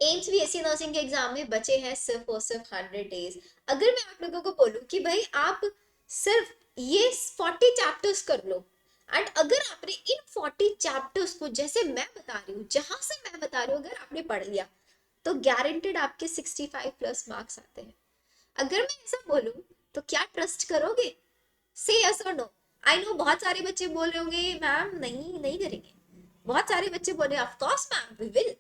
AIIMS BSc nursing के exam में बचे हैं सिर्फ और सिर्फ 100 डेज। अगर मैं आप लोगों को बोलूं कि भाई आप सिर्फ ये 40 चैप्टर्स कर लो, एंड अगर आपने इन 40 चैप्टर्स को जैसे मैं बता रही हूँ, जहां से मैं बता रही हूँ, अगर आपने पढ़ लिया तो गारंटेड आपके 65+ मार्क्स आते हैं। अगर मैं ऐसा बोलूं तो क्या ट्रस्ट करोगे? से यस और नो। आई नो बहुत सारे बच्चे बोल रहे होंगे मैम नहीं नहीं करेंगे, बहुत सारे बच्चे बोले of course ma'am we will.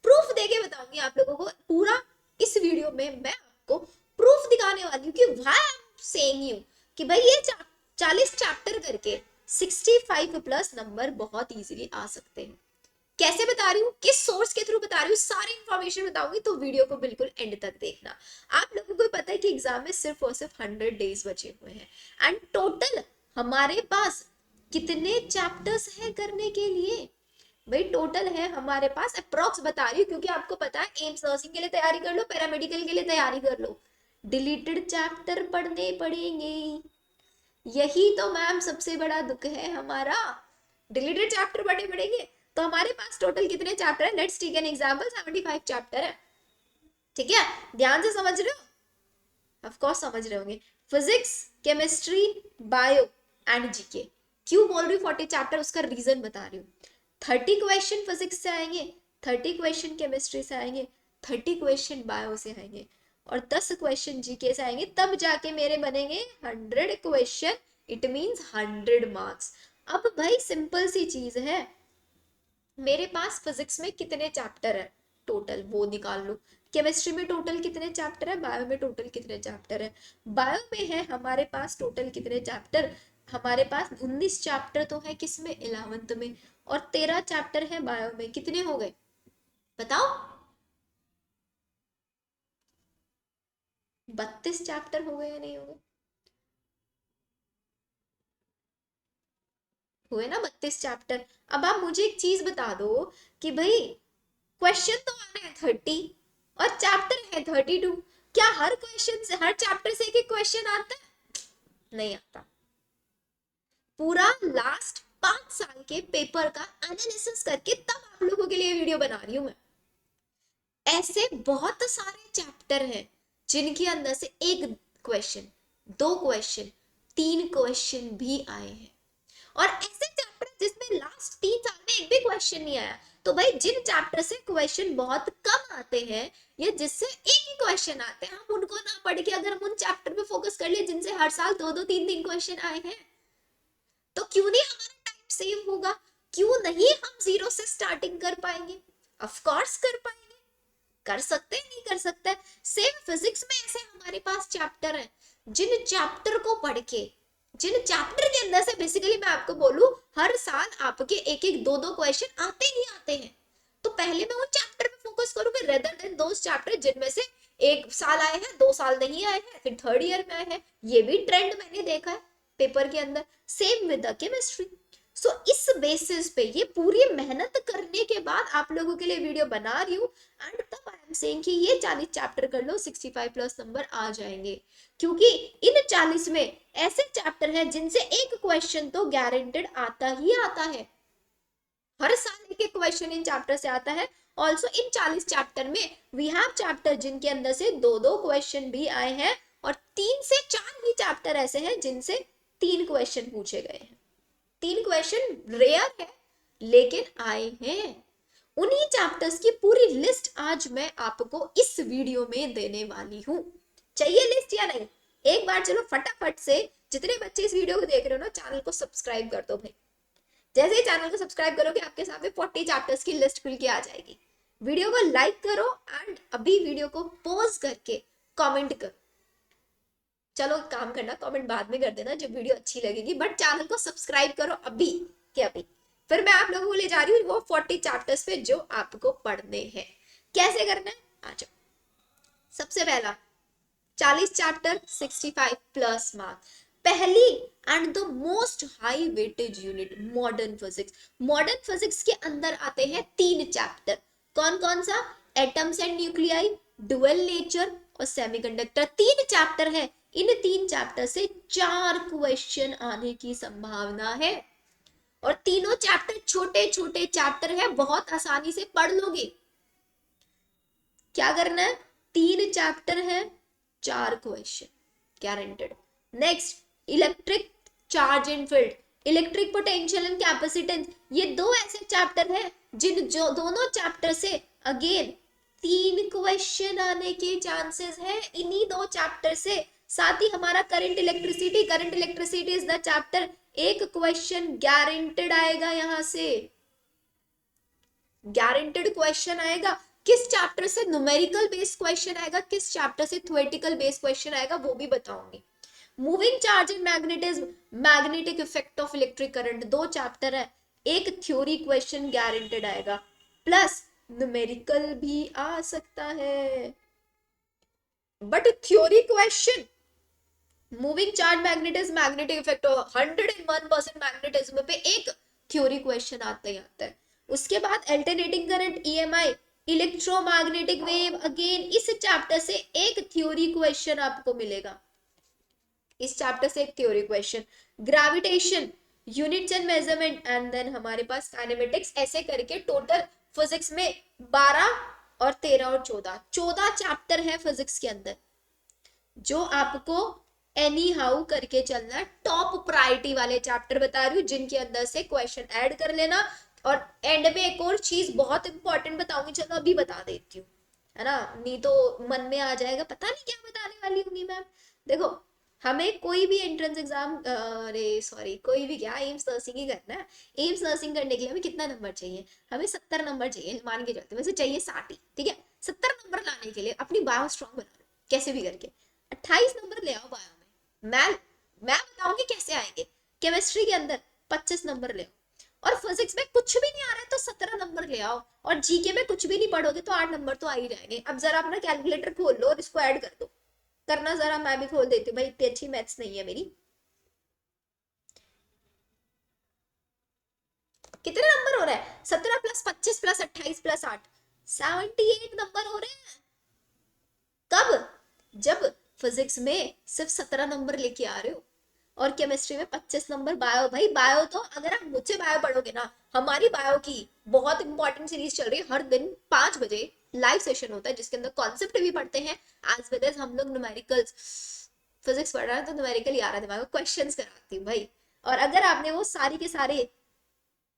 प्रूफ देके बताऊंगी आप लोगों को पूरा। इस वीडियो में मैं आपको प्रूफ दिखाने वाली हूँ कि why I am saying you कि भाई ये 40 चैप्टर करके 65+ नंबर बहुत इजीली आ सकते हैं। कैसे बता रही हूँ, किस सोर्स के थ्रू बता रही हूँ, सारी इंफॉर्मेशन बताऊंगी, तो वीडियो को बिल्कुल एंड तक देखना। आप लोगों को पता है कि एग्जाम में सिर्फ और सिर्फ 100 डेज बचे हुए हैं, एंड टोटल हमारे पास कितने चैप्टर्स हैं करने के लिए? भाई टोटल है हमारे पास, अप्रोक्स बता रही हूँ क्योंकि आपको पता है एम्स नर्सिंग के लिए तैयारी कर लो, पैरामेडिकल के लिए तैयारी कर लो, डिलीटेड चैप्टर पढ़ने पड़ेंगे। यही तो मैम सबसे बड़ा दुख है हमारा, डिलीटेड चैप्टर पढ़ने पड़ेंगे। तो हमारे पास टोटल कितने चैप्टर है? Let's take an example, 75 chapter है। ठीक है, ध्यान से समझ रहे हो? ऑफ कोर्स समझ रहे होंगे। Physics, chemistry, bio and GK. क्यों बोल रही हूँ 40 चैप्टर, उसका रीजन बता रही हूँ। 30 क्वेश्चन फिजिक्स से आएंगे, 30 क्वेश्चन केमिस्ट्री से आएंगे, 30 क्वेश्चन बायो से आएंगे, और 10 क्वेश्चन जीके से आएंगे, तब जाके मेरे बनेंगे 100 क्वेश्चन। It means 100 marks. अब भाई सिंपल सी चीज है, मेरे पास फिजिक्स में कितने चैप्टर है टोटल वो निकाल लो, केमिस्ट्री में टोटल कितने चैप्टर है, बायो में टोटल कितने चैप्टर है, बायो में है हमारे पास टोटल कितने चैप्टर, हमारे पास 19 चैप्टर तो है किसमें, 11th में, और 13 चैप्टर है बायो में। कितने हो गए बताओ? 32 चैप्टर हो गए या नहीं हो गए? हुए ना 32 चैप्टर। अब आप मुझे एक चीज बता दो कि भाई क्वेश्चन तो आने हैं 30 और चैप्टर है 32, क्या हर क्वेश्चन से, हर चैप्टर से एक एक क्वेश्चन आता है? नहीं आता। पूरा लास्ट 5 साल के पेपर का एनालिसिस करके तब आप लोगों के लिए वीडियो बना रही हूं मैं। ऐसे बहुत सारे चैप्टर हैं जिनके अंदर से एक क्वेश्चन, 2 क्वेश्चन, 3 क्वेश्चन भी आए हैं, और ऐसे चैप्टर जिसमें लास्ट 3 साल में एक भी क्वेश्चन नहीं आया। तो भाई जिन चैप्टर से क्वेश्चन बहुत कम आते हैं या जिससे एक ही क्वेश्चन आते हैं, हम उनको ना पढ़ के अगर हम उन चैप्टर पे फोकस कर लिए जिनसे हर साल 2-2 3-3 क्वेश्चन आए हैं, तो क्यों नहीं हमारा टाइम सेव होगा? क्यों नहीं हम जीरो से स्टार्टिंग कर पाएंगे? ऑफ कोर्स कर पाएंगे, कर सकते हैं, नहीं कर सकते? सेम फिजिक्स में ऐसे हमारे पास चैप्टर है जिन चैप्टर को पढ़ के, जिन चैप्टर के अंदर से बेसिकली मैं आपको बोलूं हर साल आपके एक एक 2-2 क्वेश्चन आते ही आते हैं। तो पहले मैं उन चैप्टर पे फोकस करूंगी रेदर देन दोस चैप्टर जिनमें से एक साल आए हैं, 2 साल नहीं आए हैं, फिर थर्ड ईयर में आए हैं। ये भी ट्रेंड मैंने देखा है पेपर के अंदर। Same with the chemistry. So इस बेसिस पे ये पूरी मेहनत करने के बाद आप लोगों के लिए वीडियो बना रही हूँ, एंड तब आई एम सेइंग कि ये 40 चैप्टर कर लो, 65+ नंबर आ जाएंगे। क्योंकि इन 40 में ऐसे चैप्टर हैं जिनसे एक क्वेश्चन तो गारंटेड आता ही आता है, हर साल एक एक क्वेश्चन इन चैप्टर से आता है। ऑल्सो इन 40 चैप्टर में वी हैव चैप्टर जिनके अंदर से 2-2 क्वेश्चन भी आए हैं, और 3 से 4 भी चैप्टर ऐसे हैं जिनसे 3 क्वेश्चन पूछे गए हैं। 3 क्वेश्चन रेयर है लेकिन आए हैं। उन्हीं चैप्टर्स की पूरी लिस्ट आज मैं आपको इस वीडियो में देने वाली हूं। चाहिए लिस्ट या नहीं? एक बार चलो फटाफट से, जितने बच्चे इस वीडियो को देख रहे हो ना, चैनल को सब्सक्राइब कर दो भाई। जैसे ही चैनल को सब्सक्राइब करोगे आपके सामने 40 चैप्टर्स की लिस्ट खुल के आ जाएगी। वीडियो को लाइक करो एंड अभी वीडियो को पॉज करके कमेंट करो। चलो काम करना, कमेंट बाद में कर देना जब वीडियो अच्छी लगेगी, बट चैनल को सब्सक्राइब करो अभी के अभी। फिर मैं आप लोगों को ले जा रही हूँ वो 40 चैप्टर्स पे जो आपको पढ़ने हैं। कैसे करना है आ जाओ। सबसे पहला 40 चैप्टर 65+ मार्क्स। पहली and the most high weightage unit modern physics. Modern physics के अंदर आते हैं 3 चैप्टर। कौन कौन सा? Atoms and nuclei, dual nature और सेमीकंडक्टर। 3 चैप्टर है, इन 3 चैप्टर से 4 क्वेश्चन आने की संभावना है, और तीनों चैप्टर छोटे छोटे चैप्टर है, बहुत आसानी से पढ़ लोगे। क्या करना है, 3 चैप्टर है, 4 question guaranteed. Next electric charge and field, electric potential and capacitance, ये 2 ऐसे चैप्टर है जो दोनों चैप्टर से अगेन 3 क्वेश्चन आने के चांसेस है इन्हीं 2 चैप्टर से। साथ ही हमारा current electricity, current electricity is the chapter, 1 question guaranteed आएगा यहां से, गारंटेड क्वेश्चन आएगा। किस चैप्टर से न्यूमेरिकल बेस्ड क्वेश्चन आएगा, किस चैप्टर से थ्योरेटिकल बेस्ड क्वेश्चन आएगा वो भी बताऊंगी। Moving charge and magnetism, magnetic effect of electric current, 2 chapter है, 1 थ्योरी क्वेश्चन गारंटेड आएगा, प्लस न्यूमेरिकल भी आ सकता है। But theory question moving charge magnetism magnetic effect 101% magnetism पे 1 थ्योरी क्वेश्चन आता ही आता है। उसके बाद alternating current EMI, electromagnetic wave, again इस चैप्टर से 1 थ्योरी क्वेश्चन आपको मिलेगा, इस चैप्टर से 1 theory question. Gravitation, units and measurement, and then हमारे पास काइनेमेटिक्स, ऐसे करके टोटल फिजिक्स में 12 और 13 और 14 चैप्टर है फिजिक्स के अंदर, जो आपको एनी हाउ करके चलना। टॉप प्रायोरिटी वाले चैप्टर बता रही हूँ जिनके अंदर से क्वेश्चन ऐड कर लेना। और एंड में एक और चीज बहुत इंपॉर्टेंट बताऊंगी, चलो अभी बता देती हूँ, है ना, नहीं तो मन में आ जाएगा पता नहीं क्या बताने वाली होंगी मैम। देखो हमें कोई भी एंट्रेंस एग्जाम, अरे सॉरी, कोई भी क्या, एम्स नर्सिंग ही करना है। एम्स नर्सिंग करने के लिए हमें कितना नंबर चाहिए, हमें 70 नंबर चाहिए, मान के चलते वैसे चाहिए 60 ही, ठीक है। 70 नंबर लाने के लिए अपनी बायो स्ट्रॉन्ग बना लो कैसे भी करके, 28 नंबर ले आओ बायो में, मैं बताऊंगी कैसे आएंगे। केमिस्ट्री के अंदर 25 नंबर ले आओ, और फिजिक्स में कुछ भी नहीं आ रहा है तो 17 नंबर ले आओ, और जीके में कुछ भी नहीं पढ़ोगे तो 8 नंबर तो आ ही जाएंगे। अब जरा अपना कैलकुलेटर खोल लो और इसको ऐड कर दो, करना जरा, मैं भी खोल देती हूँ भाई, इतनी अच्छी मैथ्स नहीं है मेरी। कितने नंबर हो रहा है, 17 प्लस 25 प्लस 28 प्लस 8, 78 नंबर हो रहे हैं। कब, जब फिजिक्स में सिर्फ 17 नंबर लेके आ रहे हो और केमिस्ट्री में 25 नंबर। बायो, भाई बायो तो अगर आप मुझसे बायो पढ़ोगे ना, हमारी बायो की बहुत इंपॉर्टेंट सीरीज चल रही है, हर दिन 5 बजे लाइव सेशन होता है जिसके अंदर कॉन्सेप्ट भी पढ़ते हैं, एज वेल एज हम लोग न्यूमेरिकल्स, फिजिक्स पढ़ रहा है तो न्यूमेरिकल ही आ रहा है दिमाग में, क्वेश्चंस कराती हूँ भाई। और अगर आपने वो सारी के सारे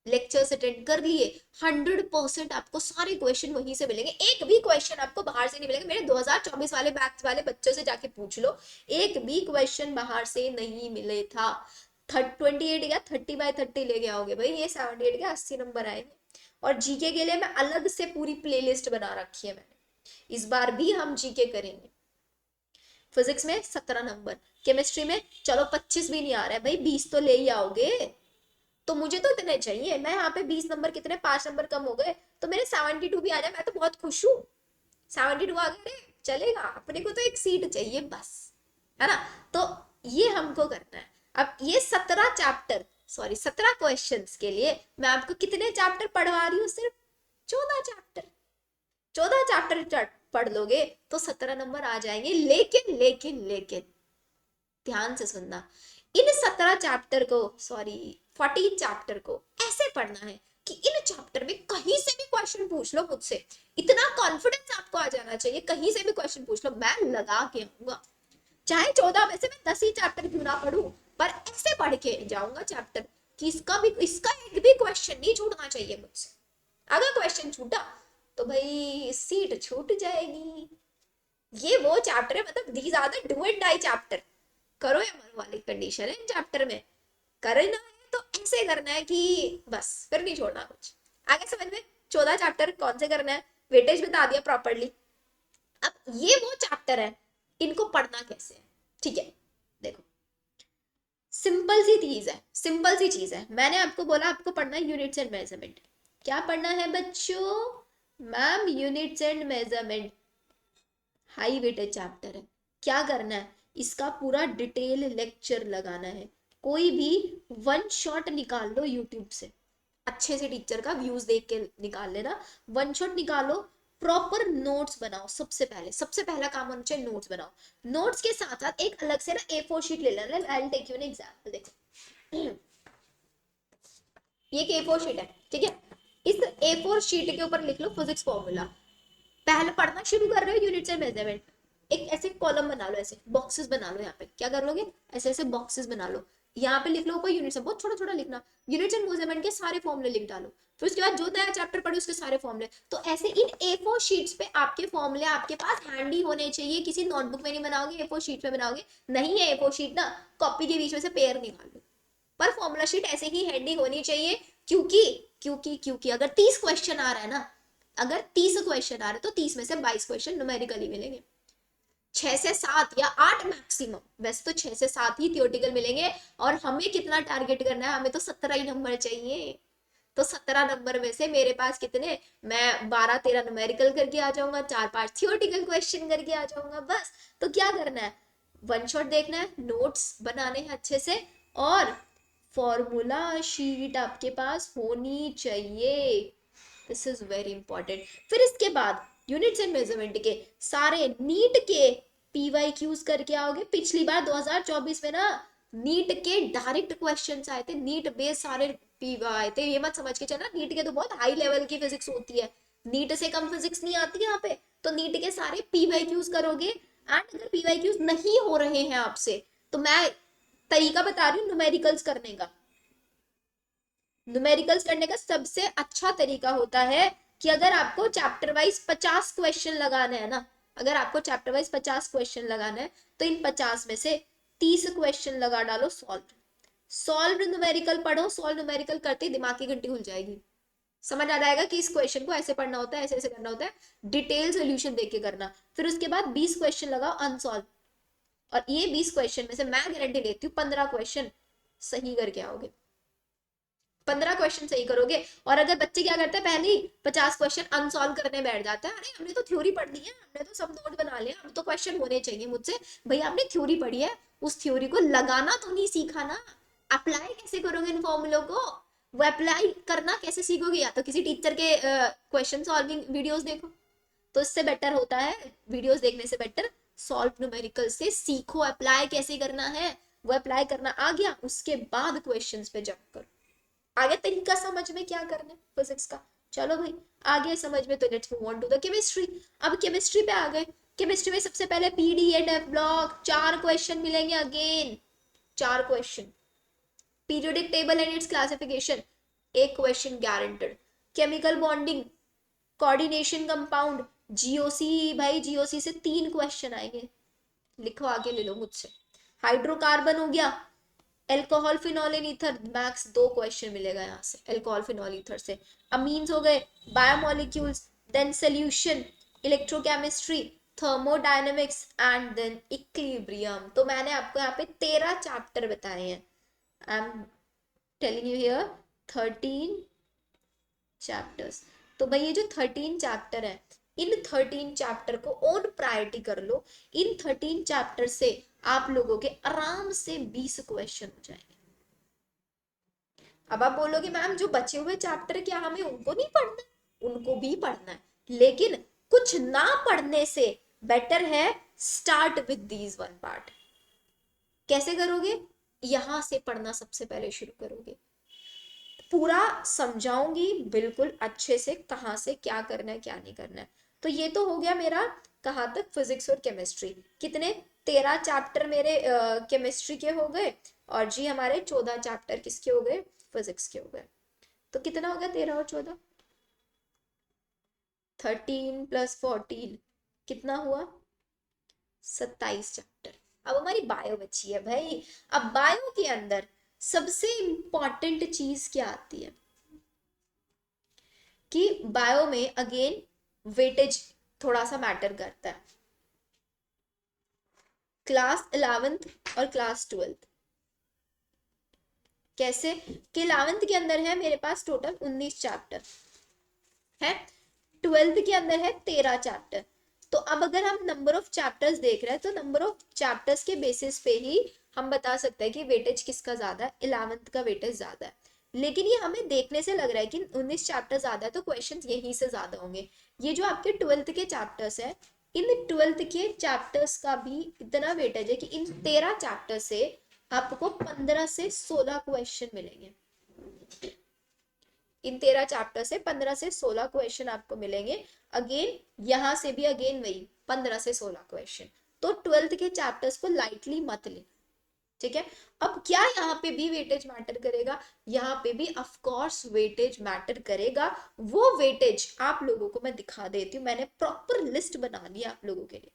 लेक्चर्स अटेंड कर लिए, 100% आपको सारे क्वेश्चन वहीं से मिलेंगे, एक भी क्वेश्चन आपको बाहर से नहीं मिलेगा। मेरे 2024 वाले बैच वाले बच्चों से जाके पूछ लो, एक भी क्वेश्चन बाहर से नहीं मिले था। 28 या 30/30 लेके आओगे भाई, ये 78 के 80 नंबर आएंगे। और जीके के लिए मैं अलग से पूरी प्लेलिस्ट बना रखी है मैंने, इस बार भी हम जीके करेंगे। फिजिक्स में 17 नंबर, केमिस्ट्री में चलो 25 भी नहीं आ रहा है भाई, 20 तो ले ही आओगे, तो मुझे तो इतने चाहिए। मैं यहाँ पे 20 नंबर, कितने 5 नंबर कम हो गए, तो मेरे 72 भी आ जाए मैं तो बहुत खुश हूँ। 72 आ गए, चलेगा, अपने को तो एक सीट चाहिए बस, है ना। तो ये हमको करना है। अब ये 17 चैप्टर, सॉरी 17 क्वेश्चंस के लिए मैं आपको कितने चैप्टर पढ़वा रही हूँ, सिर्फ 14 चैप्टर। 14 चैप्टर पढ़ लोगे तो 17 नंबर आ जाएंगे। लेकिन लेकिन लेकिन ध्यान से सुनना, इन 17 चैप्टर को, सॉरी 14 चैप्टर को ऐसे पढ़ना है कि इन चैप्टर में कहीं से भी क्वेश्चन पूछ लो मुझसे, इतना कॉन्फिडेंस आपको आ जाना चाहिए, कहीं से भी क्वेश्चन पूछ लो मैं लगा के आऊंगा। चाहे 14 में से मैं 10 ही चैप्टर क्यों ना पढ़ूं, पर ऐसे पढ़ के जाऊंगा चैप्टर कि इसका एक भी क्वेश्चन नहीं छूटना चाहिए मुझसे। अगर क्वेश्चन छूटा तो भाई सीट छूट जाएगी। ये वो चैप्टर है, मतलब these are the do and die chapter, करो या मरो वाली कंडीशन है इन चैप्टर में। करना है तो ऐसे करना है कि बस फिर नहीं छोड़ना कुछ। आगे समझ में, 14 चैप्टर कौन से करना है, वेटेज बता दिया प्रॉपरली। अब ये वो चैप्टर है, इनको पढ़ना कैसे है, ठीक है। देखो सिंपल सी चीज है, सिंपल सी चीज है। मैंने आपको बोला आपको पढ़ना है यूनिट्स एंड मेजरमेंट। क्या पढ़ना है बच्चों, ma'am units and measurement, high weightage chapter है। क्या करना है, इसका पूरा डिटेल लेक्चर लगाना है। कोई भी 1 शॉट निकाल लो यूट्यूब से, अच्छे से टीचर का व्यूज देख के निकाल लेना, 1 शॉट निकालो, प्रॉपर नोट्स बनाओ। सबसे पहला काम होना चाहिए नोट्स बनाओ। नोट्स के साथ साथ एक अलग से ना A4 शीट ले लेना। I will take you an example, देखो ये एक A4 शीट है, ठीक है। इस A4 शीट के ऊपर लिख लो फिजिक्स फॉर्मूला, पहले पढ़ना शुरू कर रहे हो यूनिट्स एंड मेजरमेंट, एक ऐसे कॉलम बना लो, ऐसे बॉक्सेस बना लो। यहाँ पे क्या कर लोगे, ऐसे ऐसे बॉक्सेस बना लो। यहाँ पे लिख लो ऊपर यूनिट्स, बहुत छोटा छोटा लिखना, यूनिट्स एंड मेजरमेंट के सारे फॉर्मूले लिख डालो। फिर उसके बाद जो नया चैप्टर पढ़े उसके सारे फॉर्मूले। तो ऐसे इन A4 शीट्स पे आपके फॉर्मूले आपके पास हैंडी होने चाहिए। किसी नोटबुक में नहीं बनाओगे, A4 शीट में बनाओगे। नहीं है A4 शीट ना, कॉपी के बीच में से पेयर निकाल लो, पर फॉर्मूला शीट ऐसे ही हैंडी होनी चाहिए। क्योंकि क्योंकि अगर 30 क्वेश्चन आ रहा है ना, अगर 30 क्वेश्चन आ रहे हैं तो 30 में से 22 क्वेश्चन न्यूमेरिकली मिलेंगे, 6 से 7 या 8 मैक्सिमम, वैसे तो 6 से 7 ही थियोरेटिकल मिलेंगे। और हमें कितना टारगेट करना है, हमें तो 17 ही नंबर चाहिए। तो 17 नंबर में से मेरे पास कितने, मैं 12-13 न्यूमेरिकल करके आ जाऊंगा, 4-5 थियोरेटिकल क्वेश्चन करके आ जाऊंगा बस। तो क्या करना है, वन शॉट देखना है, नोट्स बनाने हैं अच्छे से, और फॉर्मूला शीट आपके पास होनी चाहिए। This is very important. फिर इसके बाद यूनिट्स एंड मेजरमेंट के सारे नीट के PYQs करके आओगे। पिछली बार 2024 में ना नीट के डायरेक्ट क्वेश्चंस आए थे, नीट बेस सारे आए थे। ये मत समझ के चलना नीट के तो बहुत हाई लेवल की फिजिक्स होती है, नीट से कम फिजिक्स नहीं आती यहाँ पे। तो नीट के सारे PYQs करोगे। एंड अगर PYQs नहीं हो रहे हैं आपसे, तो मैं तरीका बता रही हूँ न्यूमेरिकल्स करने का। न्यूमेरिकल्स करने का सबसे अच्छा तरीका होता है कि अगर आपको चैप्टर वाइज 50 क्वेश्चन लगाने हैं ना, अगर आपको चैप्टर वाइज 50 क्वेश्चन लगाना है, तो इन 50 में से 30 क्वेश्चन लगा डालो सॉल्व न्यूमेरिकल पढ़ो। सॉल्व न्यूमेरिकल करते ही दिमाग की घंटी खुल जाएगी, समझ आ जाएगा कि इस क्वेश्चन को ऐसे पढ़ना होता है, ऐसे ऐसे करना होता है। डिटेल सोल्यूशन देख के करना। फिर उसके बाद 20 क्वेश्चन लगाओ अनसॉल्व, और ये 20 क्वेश्चन में से मैं गारंटी देती हूँ 15 क्वेश्चन सही करके आओगे। 15 क्वेश्चन सही करोगे। और अगर बच्चे क्या करते हैं, पहले ही 50 क्वेश्चन अनसॉल्व करने बैठ जाते हैं, अरे हमने तो थ्योरी पढ़ ली है, हमने तो सब नोट बना लिया, अब तो क्वेश्चन होने चाहिए मुझसे। भाई आपने थ्योरी पढ़ी है, उस थ्योरी को लगाना तो नहीं सीखा ना। अप्लाई कैसे करोगे इन फॉर्मूलों को, वो अप्लाई करना कैसे सीखोगे, या तो किसी टीचर के क्वेश्चन सॉल्विंग वीडियोस देखो। तो इससे बेटर होता है, वीडियोस देखने से बेटर सॉल्व न्यूमेरिकल से सीखो अप्लाई कैसे करना है। वो अप्लाई करना आ गया, उसके बाद क्वेश्चंस पे जंप करो। आगे तरीका समझ में क्या करना है फिजिक्स का। चलो भाई आगे समझ में, तो let's move on to the chemistry. अब केमिस्ट्री पे आ गए। केमिस्ट्री में सबसे पहले पीडीएफ ब्लॉक, 4 क्वेश्चन मिलेंगे again, 4 question. Periodic table and its classification, एक question guaranteed. Chemical bonding, coordination compound, GOC, भाई जीओसी से 3 क्वेश्चन आएंगे, लिखो आगे ले लो मुझसे। हाइड्रोकार्बन हो गया, एल्कोहल फिनॉल इन ईथर, मैक्स 2 क्वेश्चन मिलेगा यहाँ से एल्कोहल फिनॉल ईथर से। अमीन्स हो गए, biomolecules, then solution, electrochemistry, thermodynamics and then equilibrium. तो मैंने आपको यहाँ पे 13 चैप्टर बताए हैं। I am telling you here 13 chapters. तो भाई ये जो 13 चैप्टर है, इन 13 चैप्टर को ओन प्रायोरिटी कर लो। इन 13 चैप्टर से आप लोगों के आराम से 20 क्वेश्चन हो जाएंगे। अब आप बोलोगे मैम जो बचे हुए चैप्टर क्या हमें उनको नहीं पढ़ना है? उनको भी पढ़ना है, लेकिन कुछ ना पढ़ने से बेटर है start with these one part. कैसे करोगे, यहां से पढ़ना सबसे पहले शुरू करोगे। पूरा समझाऊंगी बिल्कुल अच्छे से, कहाँ से क्या करना है क्या नहीं करना है। तो ये तो हो गया मेरा कहाँ तक, फिजिक्स और केमिस्ट्री। कितने, 13 चैप्टर मेरे केमिस्ट्री के हो गए, और जी हमारे 14 चैप्टर किसके हो गए, फिजिक्स के हो गए। तो कितना हो गया 13 और 14, 13 + 14 कितना हुआ, 27 चैप्टर। अब हमारी बायो बची है भाई। अब बायो के अंदर सबसे इंपॉर्टेंट चीज क्या आती है, कि बायो में अगेन वेटेज थोड़ा सा मैटर करता है। क्लास 11th और क्लास 12th कैसे, कि 11th के अंदर है मेरे पास टोटल 19 चैप्टर है, 12th के अंदर है 13 चैप्टर। तो अब अगर हम नंबर ऑफ चैप्टर्स देख रहे हैं, तो नंबर ऑफ चैप्टर्स के बेसिस पे ही हम बता सकते हैं कि वेटेज किसका ज्यादा है, 11th का वेटेज ज्यादा है। लेकिन ये हमें देखने से लग रहा है कि 19 चैप्टर ज्यादा है, तो क्वेश्चंस यहीं से ज्यादा होंगे। ये जो आपके 12th के चैप्टर्स है, इन 12th के चैप्टर्स का भी इतना वेटेज है कि इन 13 चैप्टर से आपको 15 से 16 क्वेश्चन मिलेंगे। इन 13 चैप्टर से 15 से 16 क्वेश्चन आपको मिलेंगे। अगेन यहाँ से भी अगेन वही 15 से 16 क्वेश्चन। तो 12th के चैप्टर्स को लाइटली मत ले, ठीक है। अब क्या यहाँ पे भी वेटेज मैटर करेगा? यहाँ पे भी ऑफ कोर्स वेटेज मैटर करेगा। वो वेटेज आप लोगों को मैं दिखा देती हूँ, मैंने प्रॉपर लिस्ट बना ली आप लोगों के लिए।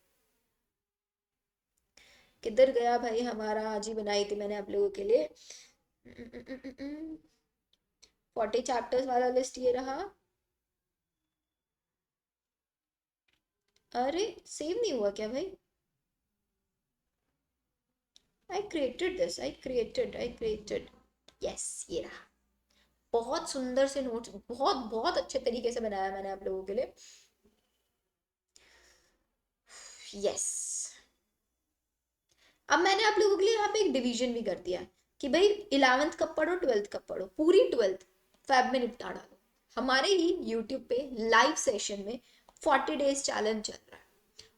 किधर गया भाई हमारा? आज ही बनाई थी मैंने आप लोगों के लिए। 40 चैप्टर्स वाला लिस्ट ये रहा। अरे सेव नहीं हुआ क्या भाई? आई क्रिएटेड यस, ये रहा। बहुत सुंदर से नोट्स, बहुत बहुत अच्छे तरीके से बनाया मैंने आप लोगों के लिए। यस, अब मैंने आप लोगों के लिए यहाँ पे एक डिवीजन भी कर दिया है कि भाई 11th कब पढ़ो, 12th कब पढ़ो। पूरी 12th फेब में निपटा डालो। हमारे ही यूट्यूब पे लाइव सेशन में 40 डेज चैलेंज चल रहा है।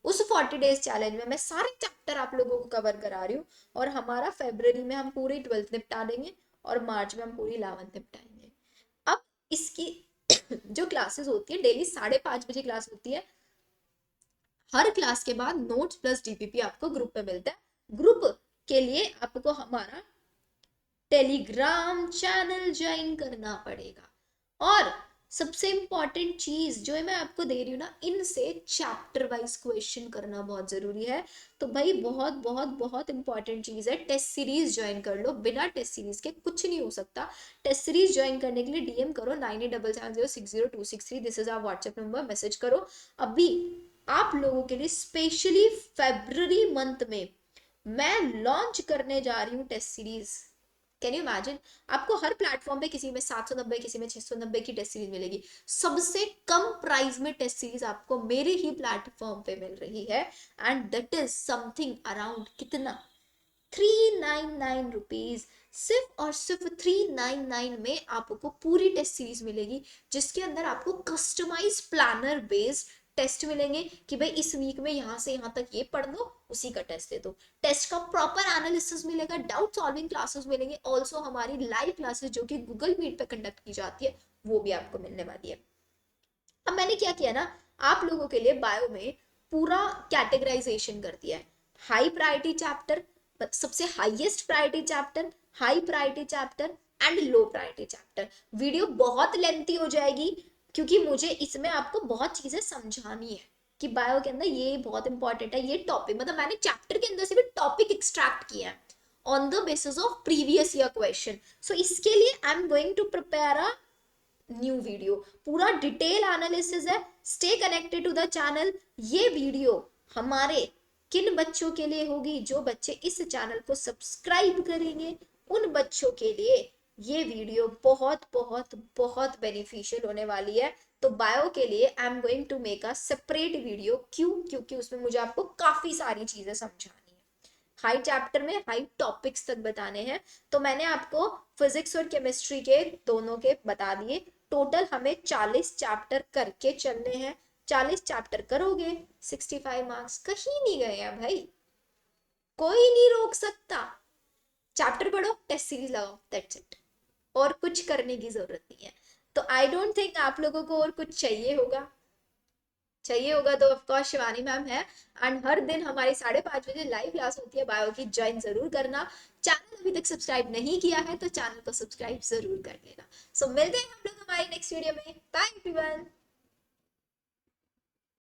उस 40 डेज चैलेंज में मैं सारे चैप्टर आप लोगों को कवर करा रही हूँ, और हमारा फरवरी में हम पूरी 12th निपटा देंगे और मार्च में हम पूरी 11th निपटाएंगे। अब इसकी जो क्लासेस होती है डेली 5:30 बजे क्लास होती है। हर क्लास के बाद नोट्स प्लस डीपीपी आपको ग्रुप में मिलता है। ग्रुप के लिए आपको हमारा टेलीग्राम चैनल ज्वाइन करना पड़ेगा। और सबसे इंपॉर्टेंट चीज जो मैं आपको दे रही हूँ ना, इनसे चैप्टर वाइज क्वेश्चन करना बहुत जरूरी है। तो भाई बहुत बहुत बहुत इंपॉर्टेंट चीज है, टेस्ट सीरीज ज्वाइन कर लो। बिना टेस्ट सीरीज के कुछ नहीं हो सकता। टेस्ट सीरीज ज्वाइन करने के लिए डीएम करो 9877060263। This is our WhatsApp number, message करो अभी। आप लोगों के लिए स्पेशली फरवरी मंथ में मैं लॉन्च करने जा रही हूँ test series. Can you imagine? आपको हर प्लेटफॉर्म पे किसी में 790, किसी में 690 की टेस्ट सीरीज मिलेगी। सबसे कम प्राइस में टेस्ट सीरीज आपको मेरे ही प्लेटफॉर्म पे मिल रही है, and that is something around कितना, 399 रुपीज। सिर्फ और सिर्फ 399 में आपको पूरी टेस्ट सीरीज मिलेगी, जिसके अंदर आपको कस्टमाइज प्लानर बेस्ड टेस्ट मिलेंगे कि भाई इस वीक में यहाँ से यहाँ तक ये पढ़ लो, उसी का टेस्ट दे दो। टेस्ट का प्रॉपर एनालिसिस मिलेगा, डाउट सॉल्विंग क्लासेस मिलेंगे, ऑल्सो हमारी लाइव क्लासेस जो कि गूगल मीट पे कंडक्ट की जाती है वो भी आपको मिलने वाली है। अब मैंने क्या किया ना, आप लोगों के लिए बायो में पूरा कैटेगराइजेशन कर दिया है। हाई प्रायोरिटी चैप्टर, सबसे highest priority chapter, high priority chapter and low priority chapter. Video बहुत लेंथी हो जाएगी क्योंकि मुझे इसमें आपको बहुत चीजें समझानी है कि बायो के अंदर ये बहुत इंपॉर्टेंट है, ये टॉपिक, मतलब मैंने चैप्टर के अंदर से भी टॉपिक एक्सट्रैक्ट किया है on the basis of previous year question. So इसके लिए I am going to prepare a new video, पूरा डिटेल एनालिसिस है। Stay connected to the channel. ये वीडियो हमारे किन बच्चों के लिए होगी? जो बच्चे इस चैनल को सब्सक्राइब करेंगे उन बच्चों के लिए ये वीडियो बहुत बहुत बहुत बेनिफिशियल होने वाली है। तो बायो के लिए I am going to make a separate video. क्यों? क्योंकि उसमें मुझे आपको काफी सारी चीजें समझानी है। हाई चैप्टर में हाई टॉपिक्स तक बताने हैं। तो मैंने आपको फिजिक्स और केमिस्ट्री के दोनों के बता दिए। टोटल हमें 40 चैप्टर करके चलने हैं। 40 चैप्टर करोगे 65 मार्क्स कहीं नहीं गए हैं भाई, कोई नहीं रोक सकता। चैप्टर पढ़ो, टेस्ट सीरीज लगाओ, दैट्स इट। और कुछ करने की जरूरत नहीं है। तो आई डोंट थिंक आप लोगों को और कुछ चाहिए होगा तो ऑफकोर्स शिवानी मैम है। एंड हर दिन हमारी 5:30 बजे लाइव क्लास होती है बायो की, ज्वाइन जरूर करना। चैनल अभी तक सब्सक्राइब नहीं किया है तो चैनल को सब्सक्राइब जरूर कर लेना। सो मिलते हैं हम लोग हमारी नेक्स्ट वीडियो में। Bye everyone.